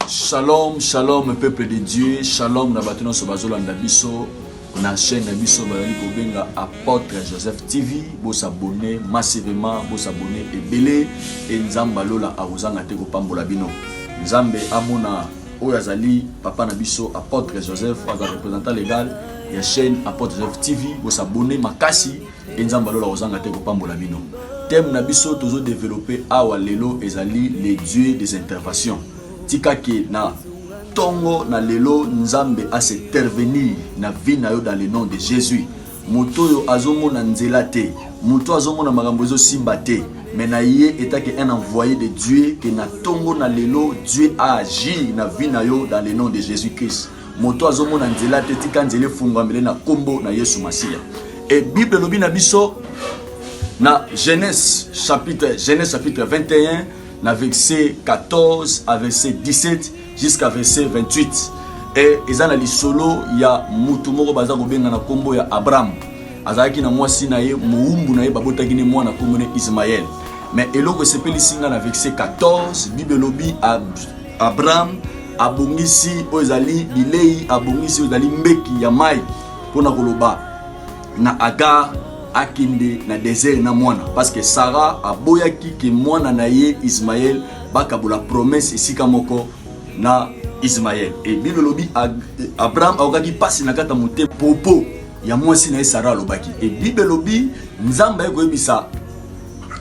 Shalom, shalom, peuple de Dieu. Shalom, na batuno sobazola ndabiso. Na chaîne Nabiso Bayali Kobenga Apôtre Joseph TV. Bo s'abonner massivement, bo s'abonner ebele. Et Nzamba Lola Aruzanga Teko Pambola Bino. Nzambe Amona Oyazali, Papa Nabiso, Apôtre Joseph, représentant légal. Ya chaîne Apôtre Joseph TV. Bo s'abonner Makasi. Et Nzamba Lola Aruzanga Teko Pambola Bino. Thème Nabiso toujours développé Awa Lelo Ezali, les dieux des interventions. Tika ke na tongo na lelo nzambe a se intervenir na vie na yo dans le nom de Jésus. Moto yo azomo na nzela te, moto azomo na makambo zo simba te, mais na ye etake un envoyé de Dieu que na tongo na lelo Dieu a agi na vie na yo dans le nom de Jésus-Christ. Moto azomo na nzela te tika nzele fungwamele na kombo na Yesu Masia. Et Bible lobi na biso na Genèse chapitre 21 na verset 14 à verset 17 jusqu'à verset 28. Et ezana li solo ya mutu moko baza kobenga na kombo ya Abraham. Azaki na mwasi na ye muumbu na ye babotaki ni mwana kombo ne Ismaël. Mais eloko sepeli singa na verset 14 Bible lobi Abraham abongisi ozali bilei abongisi ozali mbeki ya mai pona koloba na Agar akinde na désert na mwana parce que Sarah aboyaki ke mwana na ye Ismaël bakabola promesse esika moko na Ismaël. Et Bible lobi Abraham akaki pasi na kata mote popo ya mwasi na ye Sarah lobaki. Et Bible lobi nzamba ekoyebisa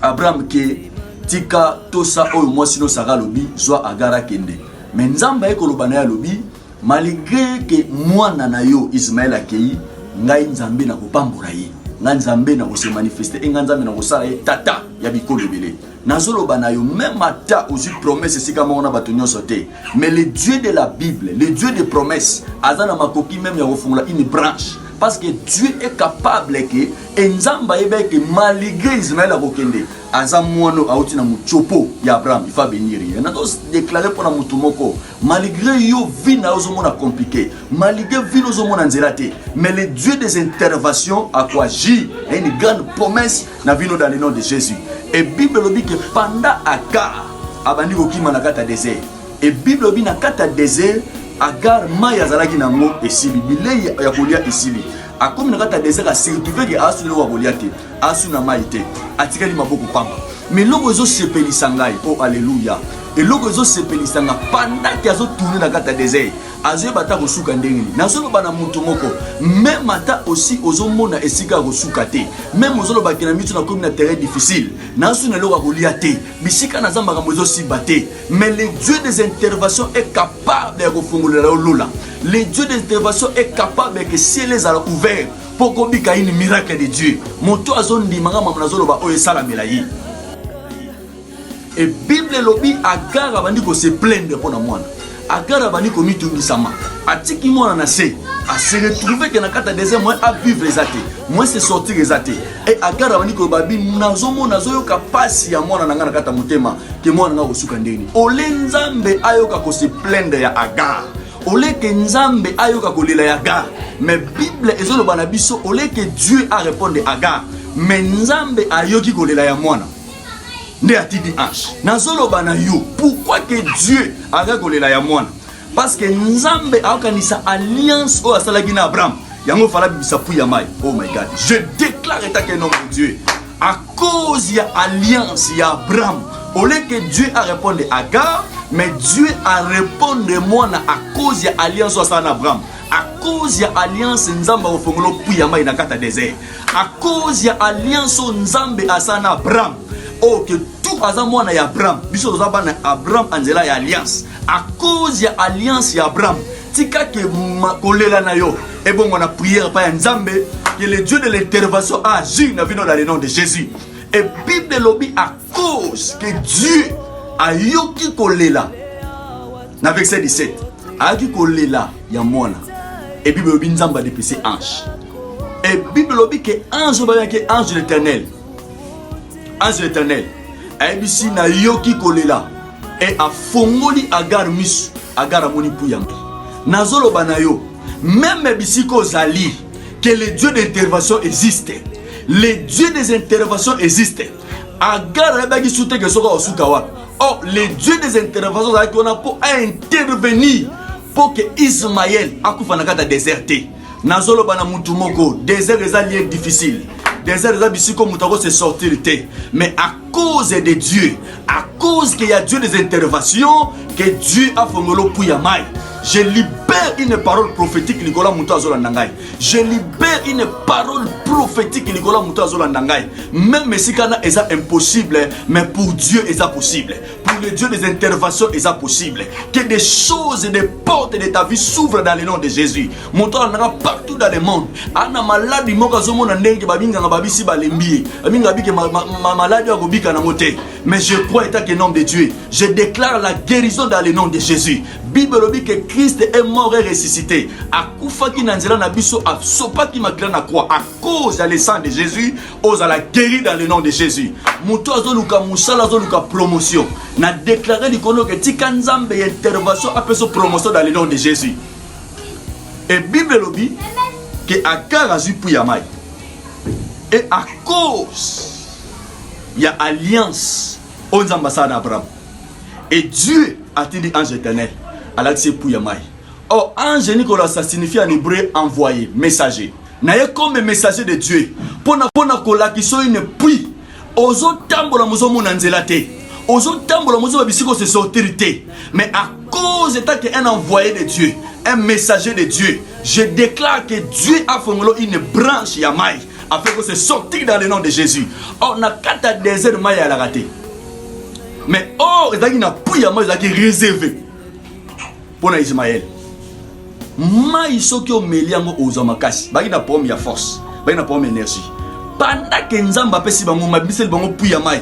Abraham ke tika tosa oyo mwasi no Sarah lobi zwa Agara kende. Mais nzamba ekoloba na ya lobi malgré que mwana na yo Ismaël akei ngai nzambe na kopambola ye. Nzambe na se manifester et nzambe na kosala tata ya bikolo belé nazoloba na yo même ata aussi promesse sika mona batonyo sauté mais le Dieu de la Bible le Dieu des promesses azana makoki même ya kofungula une branche parce que Dieu est capable que nzamba yebe que malgré Ismaël akokende azamwono auti na muchopo ya Abraham il faut bénir et na dos déclarer pour na mutu moko malgré yo vie na ozomona compliqué malgré vie ozomona nzelate mais le Dieu des interventions a quoi agir et une grande promesse na vie dans le nom de Jésus. Et Bible dit que pendant Agar abandi kokima na kata désert et Bible dit na kata désert Agar maya zalaki nango esili bilei ya kolia esili akomi na kata désert a surtout que asu lo kolia te asu na maite atikali maboko pamba mais loko zo sepelisa ngai oh alléluia et loko zo sepelisa nga pendant que azo tourner na kata désert azo bata ko suka ndengeni nazo bana mutu moko même ata aussi ozo mona esika ko suka te même ozo ba kina mitu na komi na terrain difficile nazo na loko kolia te bisika na zamba ka mozo sibate mais le Dieu des interventions est capable de refongola lola le Dieu des interventions est capable que si les a ouverts pour kobika une miracle de Dieu moto azo ndimanga mamnazo ba oyo sala melayi. Et Bible lobi Agar abandi ko se plaindre pour na mwana Agar abandi ko mitungisama atiki mwana na se a se retrouver que na kata désert moi à vivre ezate moi se sortir ezate et Agar abandi ko babi nazomo nazoyo ka pasi ya mwana na kata motema ke mwana nga kosuka ndeni ole nzambe ayoka ko se plaindre ya Agar ole ke nzambe ayoka ko lela ya Agar mais Bible ezoloba na biso ole ke Dieu a répondre Agar mais nzambe ayoki ko lela ya mwana ne atidi ange nazoloba na yo pourquoi que Dieu a kolela ya mwana parce que nzambe akanisa alliance o asalaki na Abraham yango fala bibisa pu ya mai. Oh my God, je déclare que nom de Dieu à cause ya alliance ya Abraham au lieu que Dieu a répondu à Agar mais Dieu a répondu mwana à cause ya alliance o asala na Abraham à cause ya alliance nzamba ofongolo pu ya mai na kata désert à cause ya alliance nzambe asala na Abraham. Oh, que tout azamwana ya Abraham, biso tozabana Abraham anzela ya alliance. À cause ya alliance ya Abraham, tika ke kolela na yo. Et bon, on a prière par Nzambe, que le Dieu de l'intervention a agi dans le nom de Jésus. Et Bible lobi à cause que Dieu a yoki kolela. Na verset 17. A yoki kolela ya mwana. Et Bible lobi Nzamba dépêché ange. Et Bible lobi que ange ba ke ange de l'Éternel. Ange éternel aibisi na yoki kolela et a fongoli Agar misu Agar amoni puyanga nazoloba na yo même bisiko zali que le Dieu d'intervention existe le Dieu des interventions existe Agar ebaki sute ke soka osuka wa Or, les dieux des interventions, on a pour intervenir pour que Ismaël a déserté. Nazolo bana mutu moko, désert est lié difficile. Désert est difficile comme mutako se sortir. Mais à cause de Dieu, à cause qu'il y a Dieu des interventions, que Dieu a fait pour Yamai. Je libère une parole prophétique Nicolas Moutazola Nangai. Je libère une parole prophétique Nicolas Moutazola Nangai. Même si c'est impossible, mais pour Dieu c'est possible. Pour le Dieu des interventions c'est possible. Que des choses, des portes de ta vie s'ouvrent dans le nom de Jésus. Moutazola Nangai partout dans le monde. Ana malade mokazomo na ndenge babinga nga babisi balembi. Aminga bike ma maladie akobika na moté. Mais je crois état que nom de Dieu. Je déclare la guérison dans le nom de Jésus. Bible dit que Christ est mort et ressuscité. À Koufaki Nanzela Nabiso a sopaki makla na croix. À cause de sang de Jésus, ose la guérir dans le nom de Jésus. Mouto azoluka musala azoluka promotion. Na déclaré l'ikono que tikanzambe intervention après sa promotion dans le nom de Jésus. Et Bible dit que Agar a eu Yamai. Et à cause il y a alliance aux ambassades d'Abraham. Et Dieu a dit ange éternel. Alors c'est pour Yamai. Or, ange Nicolas, ça signifie en hébreu envoyé, messager. Naye comme messager de Dieu. Pona kola qui sont une pluie. Ozo tambola mozo monanzelate. Ozo tambola mozo babisiko se sortirité. Mais à cause de un envoyé de Dieu, un messager de Dieu, je déclare que Dieu a formé une branche Yamai afin que se sortir dans le nom de Jésus. Or, na kata désert Maya à la raté. Mais or, il y a une pluie Yamai qui est réservée. Pour Ismaël, mais ce qui est meliango aux amakasi, bah il n'a pas mis à force, bah il n'a pas mis énergie. Pendant que Nzamba pesi bango mabisel bango puya mai,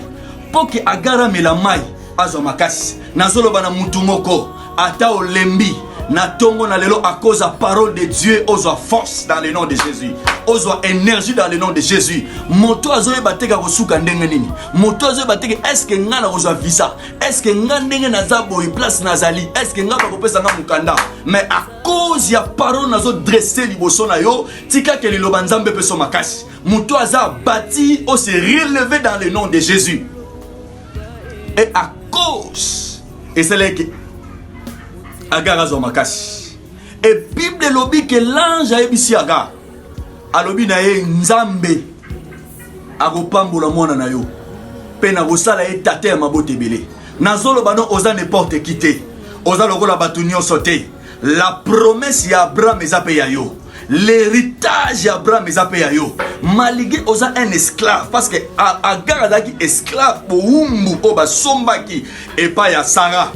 pour que agara mela mai azomakasi, nazolo bana mutumoko, ata olembi, na tongo na lelo à cause de la parole de Dieu, ozo force dans le nom de Jésus, ozo énergie dans le nom de Jésus. Moto azoye bateka kosuka ndenge nini, moto azoye bateka est-ce que ngana ozo visa, est-ce que ngandenge nazabo y place nazali, est-ce que ngaba kopesa nga mukanda, mais à cause ya parole nazo dresser liboso na yo, tika ke liloba nzambe peso makasi, moto aza bâti o se relever dans le nom de Jésus. Et à cause, et c'est là que Agar a zomakasi. Et Bible lobi que l'ange a ebisi Agar. Alobi na ye nzambe agopambola mwana na yo. Pe na kosala ye tate ya mabote ebele. Nazolo bano oza n'importe qui te. Oza lokola bato nyonso te. La promesse ya Abraham eza pe ya yo. L'héritage ya Abraham eza pe ya yo. Malgré oza un esclave parce que Agar azaki esclave po umbu o ba sombaki et pas ya Sarah.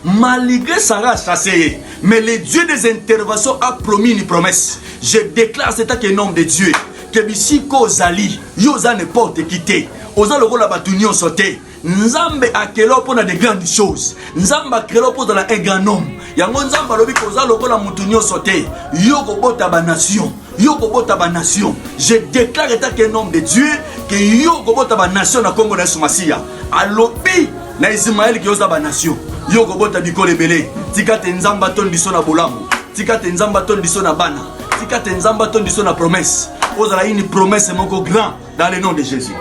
Malgré Sarah chassé, mais le Dieu des interventions a promis une promesse. Je déclare c'est un nom de Dieu que bisiko zali yoza n'importe qui te. Oza lokola batunyo sauté. Nzambe akelo pona de grandes choses. Nzamba akelo pona un grand homme. Yango nzamba lobi koza lokola mutunyo sauté. Yoko bota ba nation. Yoko bota ba nation. Je déclare état que nom de Dieu que yoko bota ba nation na Congo na Somalia. Alobi na Ismaël ki yoza ba nation. Yoko bota bikole belé. Tika te nzamba ton biso na bolamu. Tika te nzamba ton biso na bana. Tika te nzamba ton biso na promesse. Ozala une promesse moko grand dans le nom de Jésus.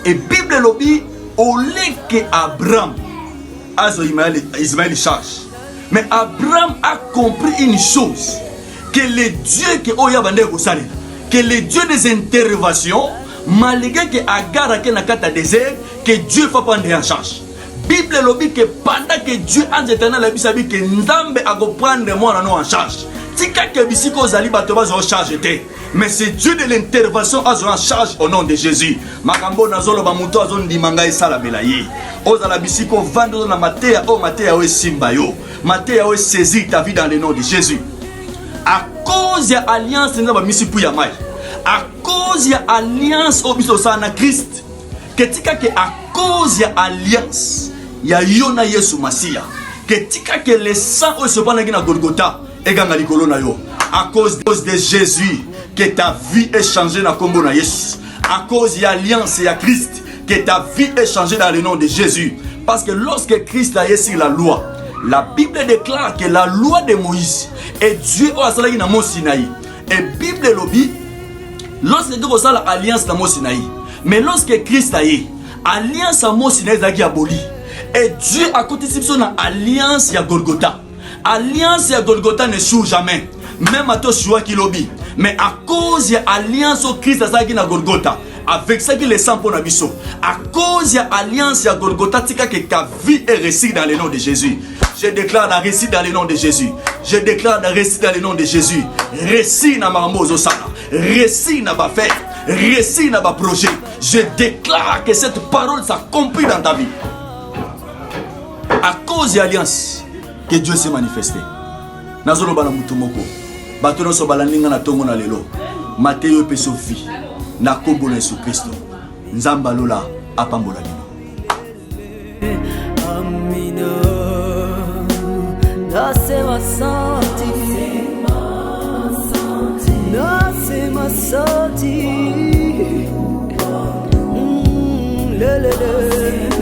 Et Bible lobby au lieu que Abraham a Ismaël charge. Mais Abraham a compris une chose, que le Dieu que le Dieu des interventions, malgré que Agar a un désert, que Dieu va prendre en charge. Bible lobby que pendant que Dieu a dit que Nzambe a prendre moi en charge. Tika ke bisiko zali batoba zo charge te. Mais c'est Dieu de l'intervention a en charge au nom de Jésus. Makambo nazolo ba muto azo ndimanga esala belaye. Ozala bisiko vando na matea o matea o simba yo. Matea o saisir ta vie dans le nom de Jésus. À cause ya alliance na ba misipu ya mai. À cause ya alliance o biso sana Christ. Ketika ke à cause ya alliance ya yona Yesu Masia. Ketika ke le sang o se prend na Golgotha. À cause de Jésus, que ta vie est changée dans le combo na Yesu. À cause de l'alliance et à Christ, que ta vie est changée dans le nom de Jésus. Parce que lorsque Christ a sur la loi, la Bible déclare que la loi de Moïse et Dieu a salé dans Mont Sinaï. Et Bible lobby, lorsque Dieu a salé l'alliance dans Mont Sinaï, mais lorsque Christ a eu, alliance à moi sinezaki aboli. Et Dieu a côté son alliance ya Golgotha. Alliance ya Golgotha ne change jamais. Même à toi choix qui lobby. Mais à cause de l'alliance au Christ à na Golgotha, avec ça qui les sang pour Nabiso, à cause de l'alliance à Golgotha, tika que ta vie est récite dans le nom de Jésus. Je déclare la récite dans le nom de Jésus. Je déclare la récite dans le nom de Jésus. Récit na marmozo sana, récit na ba fait, récit na ba projet. Je déclare que cette parole s'accomplit dans ta vie. À cause de l'alliance que Dieu s'est manifesté. Nazolo bana mutumoko. Batono so balandinga na tongo na lelo. Mateo pe Sophie. Na kombo na Yesu Kristo. Nzamba lola apambola lino. Amina. Nasema santi. Nasema santi. Le.